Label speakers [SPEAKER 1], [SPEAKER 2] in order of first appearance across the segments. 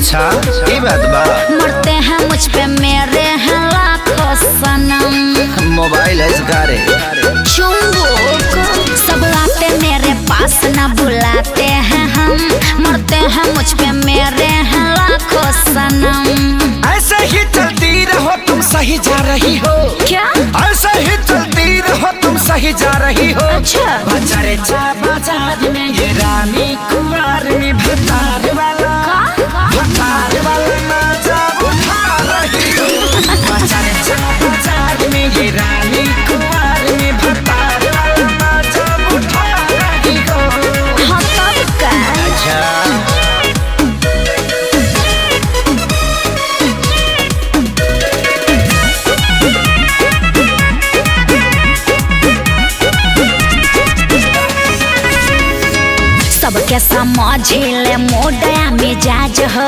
[SPEAKER 1] अच्छा ये बात बा।
[SPEAKER 2] मरते हैं मुझ पे मेरे हैं लाखों सनम।
[SPEAKER 1] मोबाइल है सारे
[SPEAKER 2] चुंबक सब आते मेरे पास ना बुलाते हैं हम। मरते हैं मुझ पे मेरे हैं लाखों सनम।
[SPEAKER 1] ऐसे ही चलती रहो तुम सही जा रही हो।
[SPEAKER 2] क्या
[SPEAKER 1] ऐसे ही चलती रहो तुम सही जा रही हो।
[SPEAKER 2] अच्छा
[SPEAKER 1] बाजारे चा बाजार में ये रानी कुमार में भतार वाला मजा उठा रही हो। बाजारे चा बाजार में ये रानी कुमार में भतार वाला मजा उठा रही हो।
[SPEAKER 2] हाँ तब का
[SPEAKER 1] अच्छा
[SPEAKER 2] सबके समझिले मोडया मिजाज हो।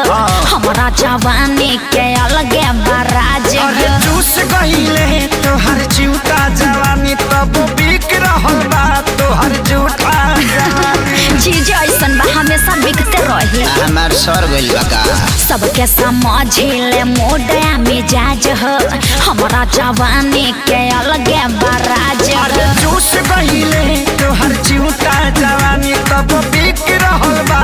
[SPEAKER 2] हमारा जवानी के अलग बराज
[SPEAKER 1] अरे
[SPEAKER 2] हो।
[SPEAKER 1] चूस गईले तो हर जूता जवानी तब बिक रहल बा तो हर जूठा जवानी।
[SPEAKER 2] चीज ऐसन बा हमेशा बिकते रही।
[SPEAKER 1] हमार सर गइल बा का।
[SPEAKER 2] सबके समझिले मोडया मिजाज हो। हमारा जवानी के अलग बराज
[SPEAKER 1] अरे
[SPEAKER 2] हो।
[SPEAKER 1] चूस गईले तो हर जूता जवानी तब बिक रहल बा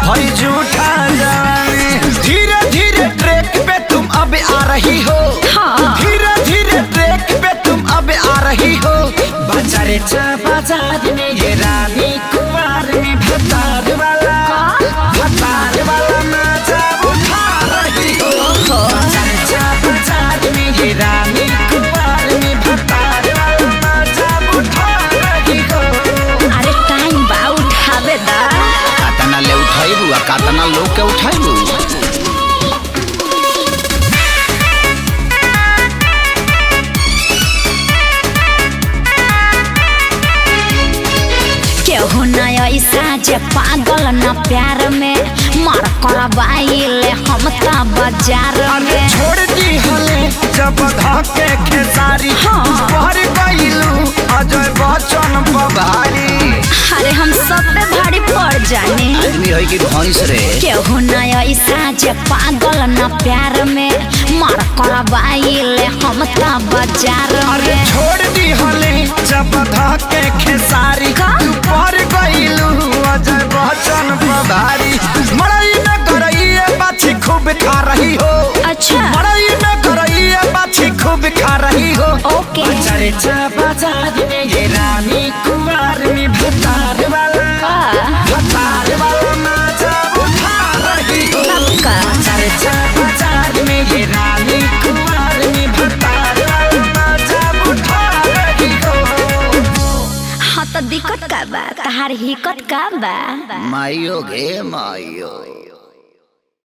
[SPEAKER 1] हर जूठा जवानी। धीरे धीरे ट्रैक पे तुम अब आ रही हो।
[SPEAKER 2] हाँ।
[SPEAKER 1] धीरे धीरे ट्रैक पे तुम अब आ रही हो। बाजारे चा बाजार में ये रानी कुमार में भतार वाला मजा उठा रही हो। बाजारे चा बाजार में ये रानी कुमार में भतार वाला मजा उठा रही हो।
[SPEAKER 2] अरे टाइम बा उठावे दा।
[SPEAKER 1] कातना ले उठाइबू आ कातना लोग के उठाइबू।
[SPEAKER 2] केहू न ऐसा जे पागल न प्यार में मार करवाइले हम ता बाजार में।
[SPEAKER 1] छोड़ दी हले जब धके खेसारी।
[SPEAKER 2] हाँ।
[SPEAKER 1] भर गइलू अजय बच्चन बभारी।
[SPEAKER 2] अरे हम सब पे भारी पड़ जाने।
[SPEAKER 1] आदमी है कि भैंस रे।
[SPEAKER 2] केहू न ऐसा जे पागल न प्यार में मार करवाइले हम ता बाजार
[SPEAKER 1] अरे
[SPEAKER 2] में।
[SPEAKER 1] छोड़ दी हले जब धके खेसारी।
[SPEAKER 2] का?
[SPEAKER 1] भर गइलू अजय बच्चन बभारी। मड़ई में गरइए बाछी खूब खा रही हो।
[SPEAKER 2] अच्छा
[SPEAKER 1] मड़ई में गरइए बाछी खूब खा रही हो।
[SPEAKER 2] ओके
[SPEAKER 1] बाजारे चा बाजार में ये रानी कुमार में भतार वाला मजा उठा रही हो।
[SPEAKER 2] तब का
[SPEAKER 1] बाजारे चा बाजार में ये रानी कुमार में भतार वाला मजा उठा रही हो।
[SPEAKER 2] हाँ तो दिक्कत का बा तहार हिक्कत का बा।
[SPEAKER 1] माइयो गे माइयो।